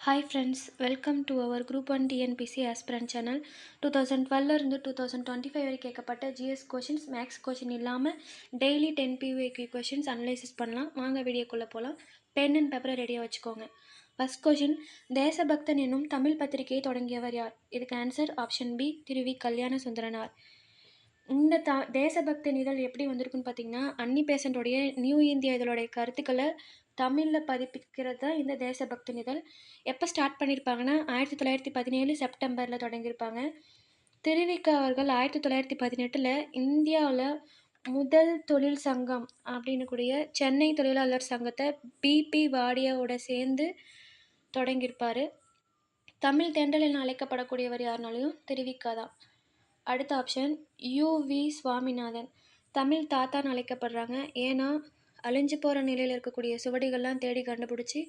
Hi friends, welcome to our Group 1 TNPC Aspirant channel. 2012 இருந்து 2025 வரை கேட்கப்பட்ட GS questions, மேக்ஸ் கொஷின் இல்லாமல் daily 10 PVQ questions analysis பண்ணலாம். வாங்க வீடியோக்குள்ளே போகலாம். பென் அண்ட் பேப்பரை ரெடியாக வச்சுக்கோங்க. ஃபர்ஸ்ட் கொஷின், தேசபக்தன் என்னும் தமிழ் பத்திரிகையை தொடங்கியவர் யார்? இதுக்கு ஆன்சர் ஆப்ஷன் பி, திரு கல்யாண சுந்தரனார். இந்த தேசபக்தன் இதழ் எப்படி வந்திருக்குன்னு பார்த்தீங்கன்னா, அன்னி பேசண்டோடைய நியூ இந்தியா இதழோடைய கருத்துக்களை தமிழில் பதிப்பிக்கிறது தான் இந்த தேசபக்தன் இதழ். எப்போ ஸ்டார்ட் பண்ணியிருப்பாங்கன்னா 1917 செப்டம்பரில் தொடங்கியிருப்பாங்க. திருவிக அவர்கள் 1918 இந்தியாவில் முதல் தொழில் சங்கம் அப்படின்னு கூடிய சென்னை தொழிலாளர் சங்கத்தை பிபி வாடியாவோட சேர்ந்து தொடங்கியிருப்பார். தமிழ் தென்றல் என அழைக்கப்படக்கூடியவர் யாருனாலையும் திருவிக தான். அடுத்த ஆப்ஷன் யுவி சுவாமிநாதன். தமிழ் தாத்தான்னு அழைக்கப்படுறாங்க. ஏன்னா அழிஞ்சு போகிற நிலையில் இருக்கக்கூடிய சுவடிகள்லாம் தேடி கண்டுபிடிச்சி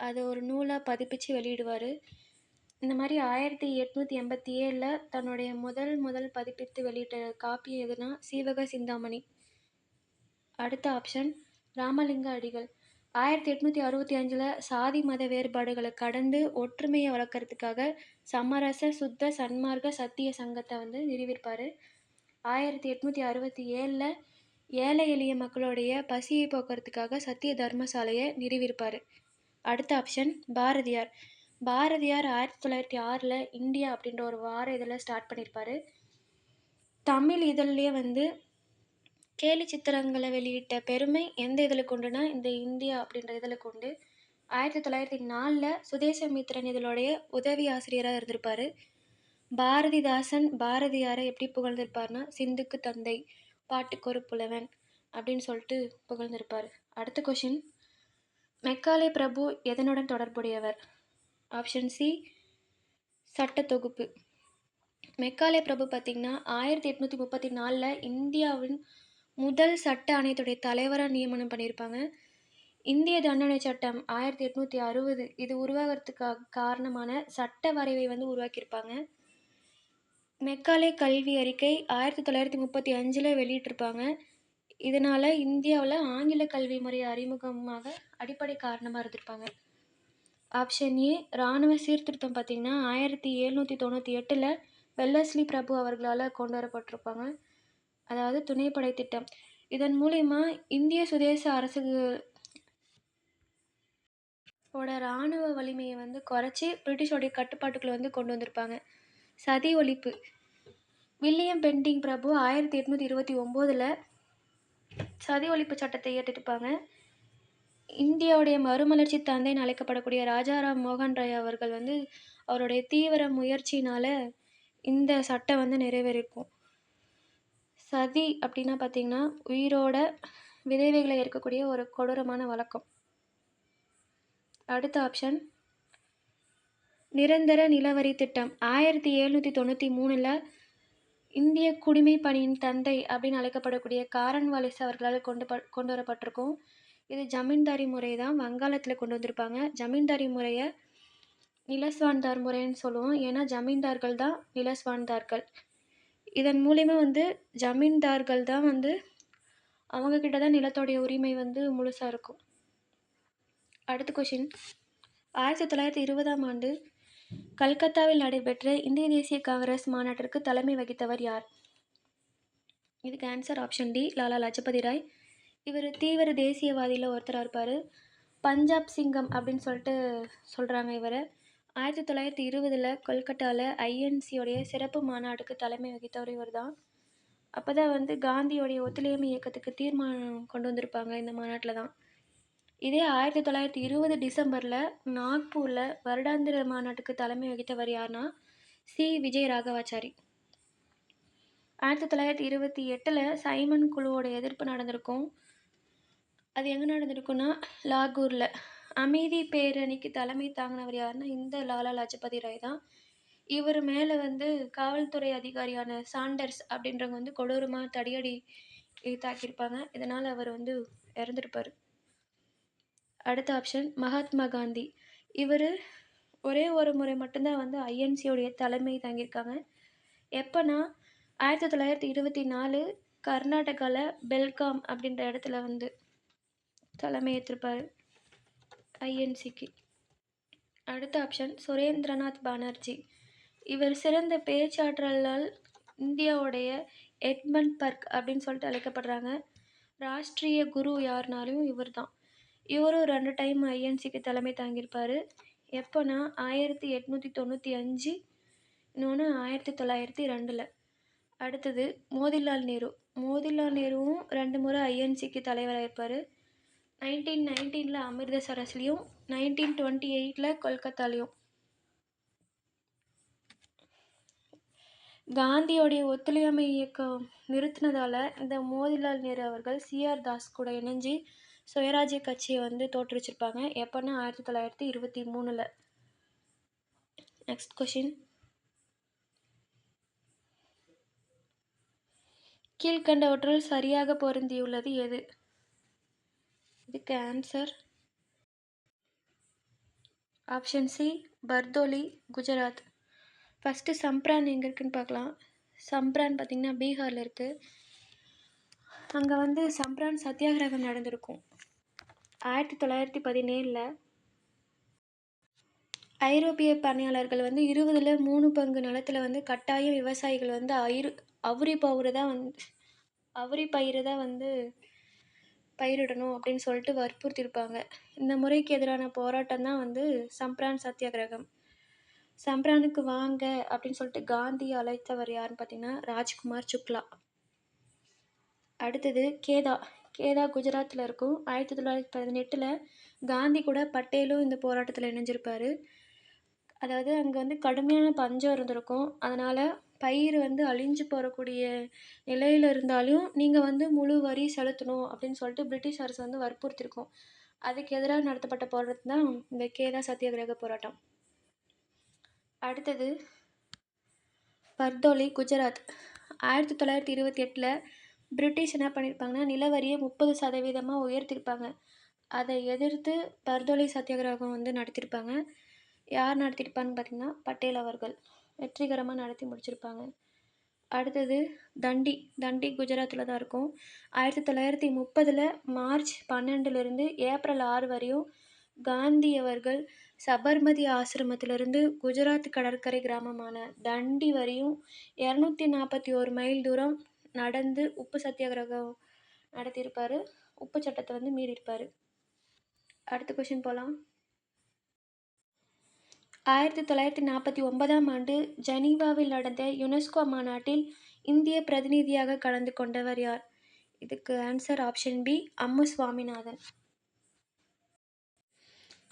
அதை ஒரு நூலாக பதிப்பிச்சு வெளியிடுவார். இந்த மாதிரி 1887 தன்னுடைய முதல் பதிப்பித்து வெளியிட்ட காப்பி எதுனா சீவக சிந்தாமணி. அடுத்த ஆப்ஷன் ராமலிங்க அடிகள். 1865 சாதி மத வேறுபாடுகளை கடந்து ஒற்றுமையை வளர்க்கறதுக்காக சமரச சுத்த சன்மார்க்க சத்திய சங்கத்தை நிறுவியிருப்பார். 1867 ஏழை எளிய மக்களுடைய பசியை போக்குறதுக்காக சத்திய தர்மசாலையை நிறுவியிருப்பார். அடுத்த ஆப்ஷன் பாரதியார். பாரதியார் 1906 இந்தியா அப்படின்ற ஒரு வார இதழில் ஸ்டார்ட் பண்ணியிருப்பார். தமிழ் இதழ்லேயே கேலி சித்திரங்களை வெளியிட்ட பெருமை எந்த இதழுக்கு உண்டுனா இந்த இந்தியா அப்படின்ற இதழுக்கு உண்டு. 1904 சுதேசமித்திரன் இதழுடைய உதவி ஆசிரியராக இருந்திருப்பார். பாரதிதாசன் பாரதியாரை எப்படி புகழ்ந்திருப்பார்னா சிந்துக்கு தந்தை, பாட்டுக்கொரு புலவன் அப்படின்னு சொல்லிட்டு புகழ்ந்திருப்பார். அடுத்த கொஷின், மெக்காலே பிரபு எதனுடன் தொடர்புடையவர்? ஆப்ஷன் சி, சட்ட தொகுப்பு. மெக்காலே பிரபு பார்த்திங்கன்னா 1834 இந்தியாவின் முதல் சட்ட ஆணையத்துடைய தலைவராக நியமனம் பண்ணியிருப்பாங்க. இந்திய தண்டனை சட்டம் 1860 இது உருவாகிறதுக்காக காரணமான சட்ட வரைவை உருவாக்கியிருப்பாங்க. மெக்காலே கல்வி அறிக்கை 1935 வெளியிட்டிருப்பாங்க. இதனால் இந்தியாவில் ஆங்கில கல்வி முறை அறிமுகமாக அடிப்படை காரணமாக இருந்திருப்பாங்க. ஆப்ஷன் ஏ, இராணுவ சீர்திருத்தம் பார்த்திங்கன்னா 1798 வெல்லஸ்லி பிரபு அவர்களால் கொண்டு வரப்பட்டிருப்பாங்க. அதாவது துணைப்படை திட்டம். இதன் மூலயமா இந்திய சுதேச அரசுகளோட இராணுவ வலிமையை குறைச்சி பிரிட்டிஷோடைய கட்டுப்பாட்டுக்குள்ளே கொண்டு வந்திருப்பாங்க. சதி ஒழிப்பு. வில்லியம் பெண்டிங் பிரபு 1829 சதி ஒழிப்பு சட்டத்தை இயற்றிருப்பாங்க. இந்தியாவுடைய மறுமலர்ச்சி தந்தைன்னு அழைக்கப்படக்கூடிய ராஜாராம் மோகன் ராய் அவர்கள் அவருடைய தீவிர முயற்சினால் இந்த சட்டம் நிறைவேறியிருக்கும். சதி அப்படின்னா பார்த்திங்கன்னா உயிரோட விதவைகளை இருக்கக்கூடிய ஒரு கொடூரமான வழக்கம். அடுத்த ஆப்ஷன் நிரந்தர நிலவரி திட்டம். 1793 இந்திய குடிமை பணியின் தந்தை அப்படின்னு அழைக்கப்படக்கூடிய காரன்வாலிஸ் அவர்களால் கொண்டு வரப்பட்டிருக்கும். இது ஜமீன்தாரி முறை தான் வங்காளத்தில் கொண்டு வந்திருப்பாங்க. ஜமீன்தாரி முறையை நிலஸ்வான்தார் முறைன்னு சொல்லுவோம். ஏன்னா ஜமீன்தார்கள் தான் நிலஸ்வான்தார்கள். இதன் மூலிமா ஜமீன்தார்கள் தான் அவங்கக்கிட்ட தான் நிலத்தோடைய உரிமை முழுசாக இருக்கும். அடுத்த கொஷின், 1920 கல்கத்தாவில் நடைபெற்ற இந்திய தேசிய காங்கிரஸ் மாநாட்டிற்கு தலைமை வகித்தவர் யார்? இதுக்கு answer option D, Lala Lajpat Rai. இவர் தீவிர தேசியவாதியில் ஒருத்தராக இருப்பார். பஞ்சாப் சிங்கம் அப்படின்னு சொல்லிட்டு சொல்கிறாங்க இவரை. 1920 கொல்கட்டாவில் ஐஎன்சியோடைய சிறப்பு மாநாட்டுக்கு தலைமை வகித்தவர் இவர் தான். அப்போ தான் காந்தியோடைய ஒத்துழையாமை இயக்கத்துக்கு தீர்மானம் கொண்டு வந்திருப்பாங்க இந்த மாநாட்டில் தான். இதே 1920 டிசம்பரில் நாக்பூரில் வருடாந்திர மாநாட்டுக்கு தலைமை வகித்தவர் யாருன்னா சி விஜய் ராகவாச்சாரி. 1928 சைமன் குழுவோட எதிர்ப்பு நடந்திருக்கும். அது எங்கே நடந்திருக்குன்னா லாகூரில். அமைதி பேரணிக்கு தலைமை தாங்கினவர் யாருன்னா இந்த லாலா லஜபதி ராய் தான். இவர் மேலே காவல்துறை அதிகாரியான சாண்டர்ஸ் அப்படின்றவங்க கொடூரமாக தடியடி தாக்கியிருப்பாங்க. இதனால் அவர் இறந்துருப்பார். அடுத்த ஆப்ஷன் மகாத்மா காந்தி. இவர் ஒரே ஒரு முறை மட்டும்தான் ஐஎன்சியோடைய தலைமை தாங்கியிருக்காங்க. எப்போனா 1924 கர்நாடகாவில் பெல்காம் அப்படின்ற இடத்துல தலைமை ஏற்றிருப்பார் ஐஎன்சிக்கு. அடுத்த ஆப்ஷன் சுரேந்திரநாத் பானர்ஜி. இவர் சிறந்த பேச்சாற்றலால் இந்தியாவுடைய எட்மண்ட் பர்க் அப்படின்னு சொல்லிட்டு அழைக்கப்படுறாங்க. ராஷ்ட்ரிய குரு யாருனாலும் இவர் தான். இவரும் 2 டைம் ஐஎன்சிக்கு தலைமை தாங்கியிருப்பார். எப்போனா 1895, இன்னொன்று 1902. அடுத்தது மோதிலால் நேரு. மோதிலால் நேருவும் 2 முறை ஐஎன்சிக்கு தலைவராக இருப்பார். 1919 அமிர்தசரஸ்லையும் 1928 கொல்கத்தாலையும். காந்தியோடைய ஒத்துழையாமை இயக்கம் நிறுத்தினதால இந்த மோதிலால் நேரு அவர்கள் சிஆர் தாஸ் கூட இணைஞ்சு சுயராஜ்ய கட்சியை தோற்றுவிச்சிருப்பாங்க. எப்போன்னா 1923. Next question. கீழ்கண்டவற்றுள் சரியாக பொருந்தியுள்ளது எது? இதுக்கு answer option C, Bardoli, Gujarat. First Champaran எங்கே இருக்குதுன்னு பார்க்கலாம். சம்ப்ரான் பார்த்திங்கன்னா பீகாரில் இருக்குது. அங்கே சம்ப்ரான் சத்தியாகிரகம் நடந்திருக்கும் 1917. ஐரோப்பிய பணியாளர்கள் 20ல் 3 பங்கு நிலத்தில் கட்டாயம் விவசாயிகள் அவுரி பயிரை தான் பயிரிடணும் அப்படின்னு சொல்லிட்டு வற்புறுத்தியிருப்பாங்க. இந்த முறைக்கு எதிரான போராட்டம் தான் சம்ப்ரான் சத்தியாகிரகம். சம்ப்ரானுக்கு வாங்க அப்படின்னு சொல்லிட்டு காந்தி அழைத்தவர் யாருன்னு பார்த்தீங்கன்னா ராஜ்குமார் சுக்லா. அடுத்தது கேதா குஜராத்தில் இருக்கும். 1918 காந்தி கூட பட்டேலும் இந்த போராட்டத்தில் இணைஞ்சிருப்பார். அதாவது அங்கே கடுமையான பஞ்சம் இருந்திருக்கும். அதனால் பயிர் அழிஞ்சு போகக்கூடிய நிலையில் இருந்தாலும் நீங்கள் முழு வரி செலுத்தணும் அப்படின்னு சொல்லிட்டு பிரிட்டிஷ் அரசு வற்புறுத்திருக்கும். அதுக்கு எதிராக நடத்தப்பட்ட போராட்டம் தான் இந்த கேதா சத்தியாகிரக போராட்டம். அடுத்தது பர்தோலி, குஜராத். 1928 பிரிட்டிஷ் என்ன பண்ணியிருப்பாங்கன்னா நிலவரியை 30% உயர்த்தியிருப்பாங்க. அதை எதிர்த்து பர்தோலி சத்தியாகிரகம் நடத்தியிருப்பாங்க. யார் நடத்தியிருப்பான்னு பார்த்தீங்கன்னா பட்டேல் அவர்கள் வெற்றிகரமாக நடத்தி முடிச்சிருப்பாங்க. அடுத்தது தண்டி குஜராத்தில் தான் இருக்கும். 1930 மார்ச் 12 ஏப்ரல் 6 வரையும் காந்தி அவர்கள் சபர்மதி ஆசிரமத்திலிருந்து குஜராத் கடற்கரை கிராமமான தண்டி வரையும் 241 மைல் தூரம் நடந்து உப்பு சத்தியாகிரகம் நடத்தியிருப்பார். உப்பு சட்டத்தை மீறியிருப்பார். அடுத்த கொஷின் போகலாம். 1949 ஜெனீவாவில் நடந்த யுனெஸ்கோ மாநாட்டில் இந்திய பிரதிநிதியாக கலந்து கொண்டவர் யார்? இதுக்கு answer option B, Ammu Swaminathan.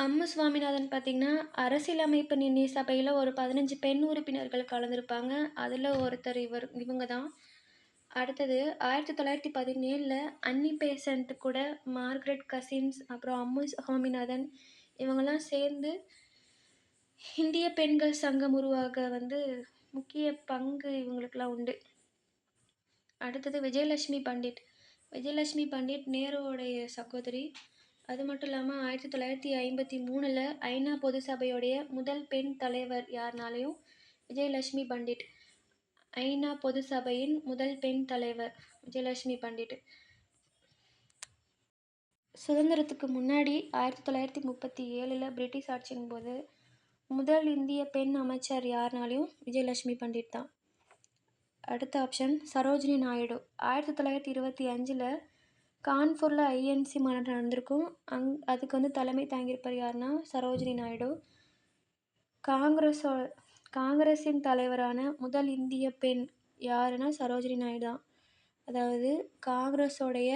Ammu Swaminathan பார்த்திங்கன்னா அரசியலமைப்பு நிர்ணய சபையில் ஒரு 15 பெண் உறுப்பினர்கள் கலந்துருப்பாங்க. அதில் ஒருத்தர் இவங்க தான். அடுத்தது 1917 அன்னி பெசன்ட் கூட மார்கரெட் கசின்ஸ் அப்புறம் அம்மு சுவாமிநாதன் இவங்கெல்லாம் சேர்ந்து இந்திய பெண்கள் சங்கம் உருவாக முக்கிய பங்கு இவங்களுக்கெல்லாம் உண்டு. அடுத்தது விஜயலட்சுமி பண்டிட் நேருவோடைய சகோதரி. அது மட்டும் இல்லாமல் 1953 ஐநா பொது சபையோடைய முதல் பெண் தலைவர் யாருனாலையும் விஜயலட்சுமி பண்டிட். ஐநா பொது சபையின் முதல் பெண் தலைவர் விஜயலட்சுமி பண்டிட். சுதந்திரத்துக்கு முன்னாடி 1937 பிரிட்டிஷ் ஆட்சியின் போது முதல் இந்திய பெண் அமைச்சர் யாருனாலையும் விஜயலட்சுமி பண்டிட் தான். அடுத்த ஆப்ஷன் சரோஜினி நாயுடு. 1925 கான்பூரில் ஐஎன்சி மாநாடு நடந்திருக்கும். அதுக்கு தலைமை தாங்கியிருப்பார் யாருன்னா சரோஜினி நாயுடு. காங்கிரஸின் தலைவரான முதல் இந்திய பெண் யாருன்னா சரோஜினி நாயுடு தான். அதாவது காங்கிரஸோடைய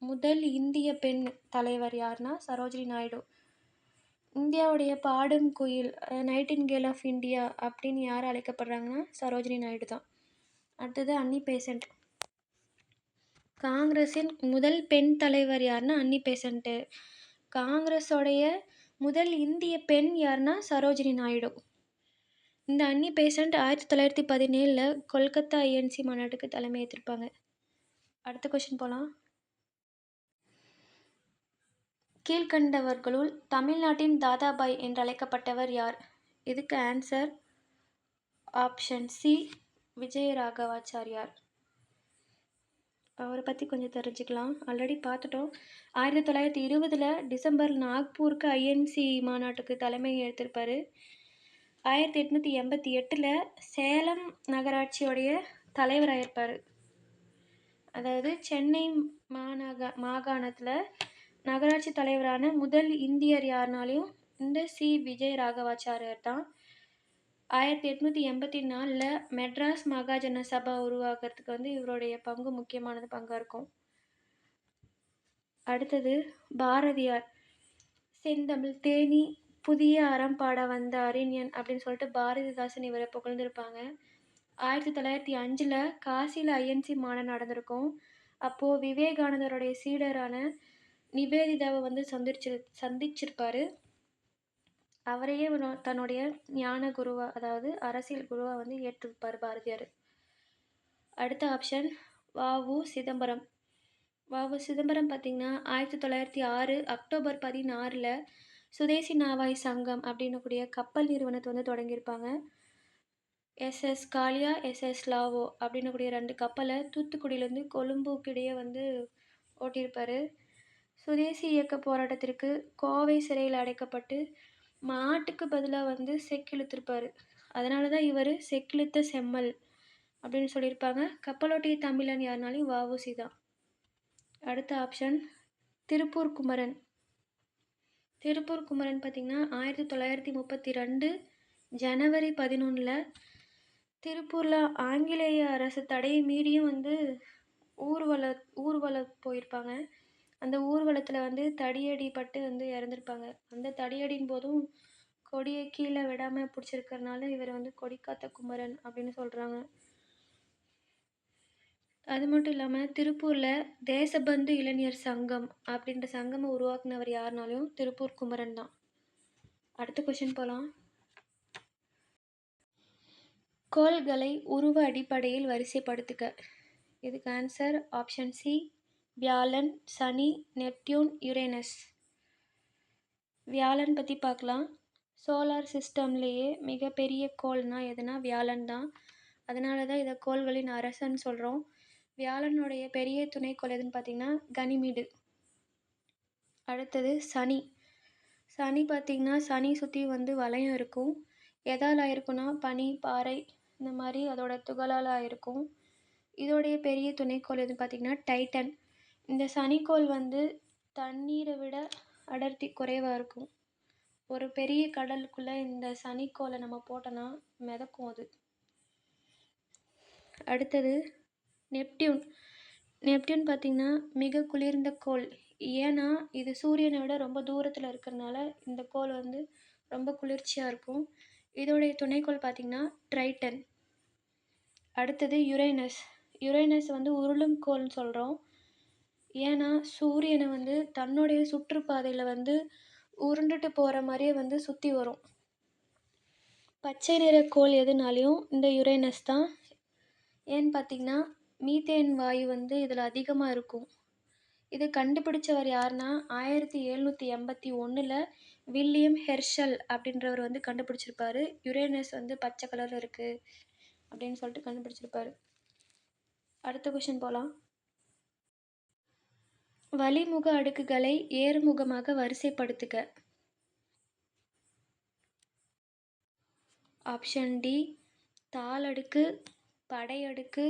முதல் இந்திய பெண் தலைவர் யாருன்னா சரோஜினி நாயுடு. இந்தியாவுடைய பாடும் குயில் நைட்டிங்கேல் ஆஃப் இந்தியா அப்படின்னு யார் அழைக்கப்படுறாங்கன்னா சரோஜினி நாயுடு தான். அடுத்தது அன்னி பெசன்ட். காங்கிரஸின் முதல் பெண் தலைவர் யாருன்னா அன்னி பெசன்ட்டு. காங்கிரஸோடைய முதல் இந்திய பெண் யாருன்னா சரோஜினி நாயுடு. இந்த அன்னி பெசன்ட் 1917 கொல்கத்தா ஐஎன்சி மாநாட்டுக்கு தலைமை ஏற்றிருப்பாங்க. அடுத்த கொஷின் போகலாம். கீழ்கண்டவர்களுள் தமிழ்நாட்டின் தாதாபாய் என்று அழைக்கப்பட்டவர் யார்? இதுக்கு ஆன்சர் ஆப்ஷன் சி, விஜயராகவாச்சாரியார். அவரை பற்றி கொஞ்சம் தெரிஞ்சுக்கலாம். ஆல்ரெடி பார்த்துட்டோம். 1920 டிசம்பர் நாக்பூருக்கு ஐஎன்சி மாநாட்டுக்கு தலைமை ஏற்றிருப்பார். 1888 சேலம் நகராட்சியோடைய தலைவராயிருப்பார். அதாவது சென்னை மாகாணத்தில் நகராட்சி தலைவரான முதல் இந்தியர் யாருனாலையும் இந்த சி. விஜய ராகவாச்சாரியர் தான். 1884 மெட்ராஸ் மகாஜன சபா உருவாக்குறதுக்கு வந்து இவருடைய பங்கு முக்கியமானது பங்காக இருக்கும். அடுத்தது பாரதியார். செந்தமிழ் தேனி புதிய அறம் பாட வந்த அறிஞன் அப்படின்னு சொல்லிட்டு பாரதிதாசன் இவரை புகழ்ந்திருப்பாங்க. 1905 காசியில் ஐஎன்சி மாநாடு நடந்திருக்கும். அப்போது விவேகானந்தருடைய சீடரான நிவேதிதாவை வந்து சந்திச்சிருப்பார். அவரையே தன்னுடைய ஞான குருவா, அதாவது அரசியல் குருவா வந்து ஏற்றிருப்பார் பாரதியார். அடுத்த ஆப்ஷன் வ.உ. சிதம்பரம். வ.உ. சிதம்பரம் பார்த்திங்கன்னா 1906 அக்டோபர் 16 சுதேசி நாவாய் சங்கம் அப்படின்னு கூடிய கப்பல் நிறுவனத்தை வந்து தொடங்கியிருப்பாங்க. எஸ்எஸ் காளியா, எஸ்எஸ் லாவோ அப்படின்னு கூடிய 2 கப்பலை தூத்துக்குடியிலேருந்து கொழும்புக்கிடையே வந்து ஓட்டியிருப்பார். சுதேசி இயக்க போராட்டத்திற்கு கோவை சிறையில் அடைக்கப்பட்டு மாட்டுக்கு பதிலாக வந்து செக்கிழுத்திருப்பார். அதனால தான் இவர் செக்கிழுத்த செம்மல் அப்படின்னு சொல்லியிருப்பாங்க. கப்பலோட்டிய தமிழன் யாருனாலையும் வ.உ.சி தான். அடுத்த ஆப்ஷன் திருப்பூர் குமரன். திருப்பூர் குமரன் பார்த்திங்கன்னா 1932 ஜனவரி 11 திருப்பூரில் ஆங்கிலேய அரசு தடையை மீறியும் வந்து ஊர்வலம் போயிருப்பாங்க. அந்த ஊர்வலத்தில் வந்து தடியடிப்பட்டு வந்து இறந்துருப்பாங்க. அந்த தடியடியின் போதும் கொடியை கீழே விடாமல் பிடிச்சிருக்கறனால இவர் வந்து கொடிக்காத்த குமரன் அப்படின்னு சொல்கிறாங்க. அது மட்டும் இல்லாமல் திருப்பூரில் தேசபந்து இளைஞர் சங்கம் அப்படின்ற சங்கமை உருவாக்குனவர் யாருனாலும் திருப்பூர் குமரன் தான். அடுத்த கொஷின் போகலாம். கோள்களை உருவ அடிப்படையில் வரிசைப்படுத்துக. இதுக்கு ஆன்சர் ஆப்ஷன் சி வியாழன், சனி, நெப்டியூன், யுரேனஸ். வியாழன் பற்றி பார்க்கலாம். சோலார் சிஸ்டம்லேயே மிகப்பெரிய கோள்னா எதுனா வியாழன் தான். அதனால தான் இதை கோள்களின் அரசன்னு சொல்கிறோம். வியாழனுடைய பெரிய துணைக்கோள் எதுன்னு பார்த்திங்கன்னா கனிமீடு. அடுத்தது சனி. சனி பார்த்திங்கன்னா சனி சுற்றி வந்து வளையம் இருக்கும். எதால் ஆயிருக்குன்னா பனி, பாறை இந்த மாதிரி அதோட துகளால் ஆயிருக்கும். இதோடைய பெரிய துணைக்கோள் எதுன்னு பார்த்திங்கன்னா டைட்டன். இந்த சனிக்கோள் வந்து தண்ணீரை விட அடர்த்தி குறைவாக இருக்கும். ஒரு பெரிய கடலுக்குள்ளே இந்த சனிக்கோளை நம்ம போட்டோன்னா மிதக்கும் அது. அடுத்தது நெப்டியூன். நெப்டியூன் பார்த்திங்கன்னா மிக குளிர்ந்த கோள். ஏன்னா இது சூரியனை விட ரொம்ப தூரத்தில் இருக்கிறனால இந்த கோள் வந்து ரொம்ப குளிர்ச்சியாக இருக்கும். இதோடைய துணைக்கோள் பார்த்திங்கன்னா ட்ரைட்டன். அடுத்தது யுரேனஸ். யுரேனஸ் வந்து உருளும் கோள்னு சொல்கிறோம். ஏன்னா சூரியனை வந்து தன்னுடைய சுற்றுப்பாதையில் வந்து உருண்டுட்டு போகிற மாதிரியே வந்து சுற்றி வரும். பச்சை நிற கோள் எதுனாலையும் இந்த யுரேனஸ் தான். ஏன்னு பார்த்திங்கன்னா மீத்தேன் வாயு வந்து இதில் அதிகமாக இருக்கும். இது கண்டுபிடிச்சவர் யாருன்னா 1781 வில்லியம் ஹெர்ஷல் அப்படின்றவர் வந்து கண்டுபிடிச்சிருப்பாரு. யுரேனஸ் வந்து பச்சை கலரில் இருக்குது அப்படின்னு சொல்லிட்டு கண்டுபிடிச்சிருப்பாரு. அடுத்த கொஷின் போகலாம். வளிமுக அடுக்குகளை ஏறுமுகமாக வரிசைப்படுத்துக. ஆப்ஷன் டி தாளடுக்கு, படையடுக்கு,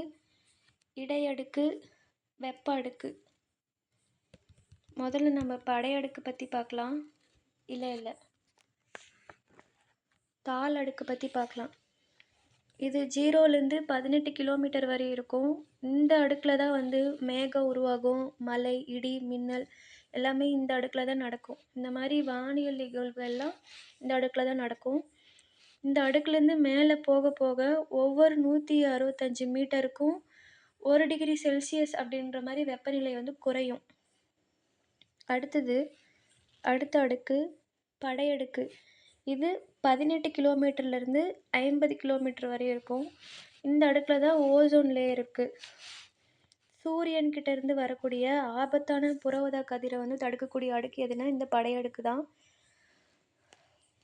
இடையடுக்கு, வெப்ப அடுக்கு. முதல்ல நம்ம படையடுக்கு பற்றி பார்க்கலாம். இல்லை தாளடுக்கு பற்றி பார்க்கலாம். இது 0லேருந்து 18 கிலோமீட்டர் வரை இருக்கும். இந்த அடுக்கில் தான் வந்து மேகம் உருவாகும். மழை, இடி, மின்னல் எல்லாமே இந்த அடுக்கில் தான் நடக்கும். இந்த மாதிரி வானியல் நிகழ்வுகள்லாம் இந்த அடுக்கில் தான் நடக்கும். இந்த அடுக்குலேருந்து மேலே போக போக ஒவ்வொரு 165 மீட்டருக்கும் 1 டிகிரி செல்சியஸ் அப்படின்ற மாதிரி வெப்பநிலை வந்து குறையும். அடுத்த அடுக்கு படையடுக்கு. இது 18 கிலோமீட்டர்லேருந்து 50 கிலோமீட்டர் வரை இருக்கும். இந்த அடுக்கில் தான் ஓசோன் லேயர் இருக்குது. சூரியன்கிட்ட இருந்து வரக்கூடிய ஆபத்தான புறஊதா கதிரை வந்து தடுக்கக்கூடிய அடுக்கு எதுனா இந்த படையடுக்கு தான்.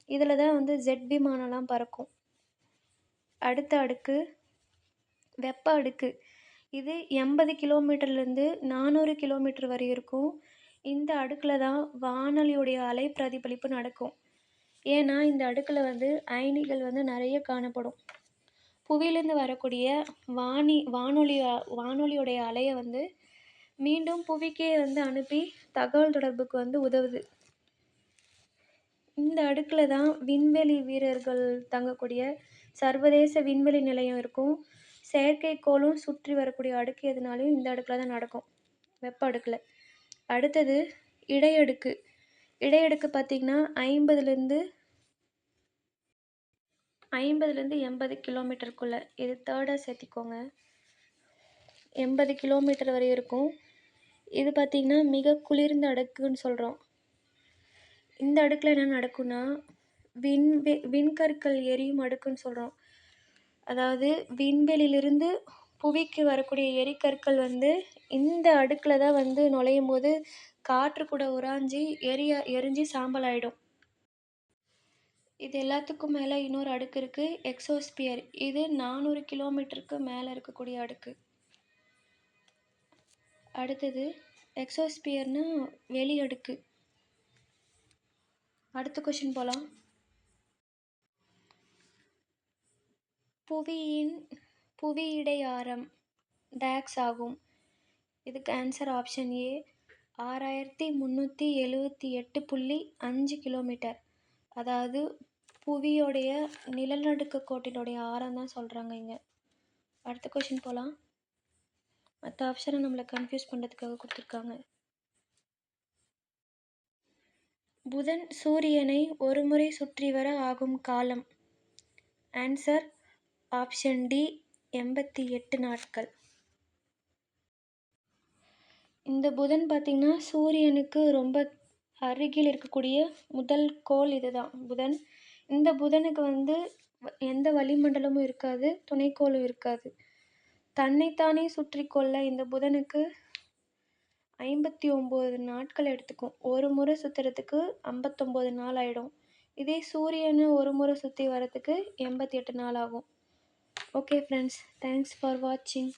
இதில் தான் வந்து ஜெட் விமானம்லாம் பறக்கும். அடுத்த அடுக்கு வெப்ப அடுக்கு. இது 80 கிலோமீட்டர்லேருந்து 400 கிலோமீட்டர் வரை இருக்கும். இந்த அடுக்குல தான் வானொலியுடைய அலை பிரதிபலிப்பு நடக்கும். ஏன்னா, இந்த அடுக்குல வந்து அயனிகள் வந்து நெறைய காணப்படும். புவியிலேருந்து வரக்கூடிய வானொலியோடைய அலைய வந்து மீண்டும் புவிக்கே வந்து அனுப்பி தகவல் தொடர்புக்கு வந்து உதவுது. இந்த அடுக்குல தான் விண்வெளி வீரர்கள் தங்கக்கூடிய சர்வதேச விண்வெளி நிலையம் இருக்கும். செயற்கைக்கோளும் சுற்றி வரக்கூடிய அடுக்கு எதுனாலும் இந்த அடுக்குல தான் நடக்கும். வெப்ப அடுக்குல. அடுத்தது இடையடுக்கு. இடையடுக்கு பார்த்தீங்கன்னா 50லேருந்து 80 கிலோமீட்டருக்குள்ள. இது 3ஆ சேர்த்திக்கோங்க. 80 கிலோமீட்டர் வரை இருக்கும். இது பார்த்தீங்கன்னா மிக குளிர்ந்த அடுக்குன்னு சொல்றோம். இந்த அடுக்குல என்ன நடக்கும்னா, விண்கற்கள் எரியும் அடுக்குன்னு சொல்றோம். அதாவது விண்வெளியிலிருந்து புவிக்கு வரக்கூடிய எரிகற்கள் வந்து இந்த அடுக்குல தான் வந்து நுழையும்போது காற்று கூட உராய்ஞ்சி எரிஞ்சு சாம்பல் ஆயிடும். இது எல்லாத்துக்கும் மேல இன்னொரு அடுக்கு இருக்கு. எக்ஸோஸ்பியர். இது 400 கிலோமீட்டருக்கு மேல இருக்கக்கூடிய அடுக்கு. அடுத்தது எக்ஸோஸ்பியர்னா வெளி அடுக்கு. அடுத்த கொஸ்டின் போலாம். புவியிடை ஆரம் டேக்ஸ் ஆகும். இதுக்கு ஆன்சர் ஆப்ஷன் ஏ 6378.5 கிலோமீட்டர். அதாவது புவியோடைய நிலநடுக்க கோட்டினுடைய ஆரம் தான் சொல்கிறாங்க இங்கே. அடுத்த கொஷின் போகலாம். மற்ற ஆப்ஷனை நம்மளை கன்ஃபியூஸ் பண்ணுறதுக்காக கொடுத்துருக்காங்க. புதன் சூரியனை ஒரு முறை சுற்றி வர ஆகும் காலம். ஆன்சர் ஆப்ஷன் டி 88 நாட்கள். இந்த புதன் பார்த்திங்கன்னா சூரியனுக்கு ரொம்ப அருகில் இருக்கக்கூடிய முதல் கோள் இதுதான் புதன். இந்த புதனுக்கு வந்து எந்த வளிமண்டலமும் இருக்காது, துணைக்கோளும் இருக்காது. தன்னைத்தானே சுற்றி கொள்ள இந்த புதனுக்கு 59 நாட்கள் எடுத்துக்கும். ஒரு முறை சுற்றுறதுக்கு 59 நாள் ஆகிடும். இதே சூரியனை ஒரு முறை சுற்றி வரத்துக்கு 88 நாள் ஆகும். ஓகே ஃப்ரெண்ட்ஸ், தேங்க்ஸ் ஃபார் வாட்சிங்.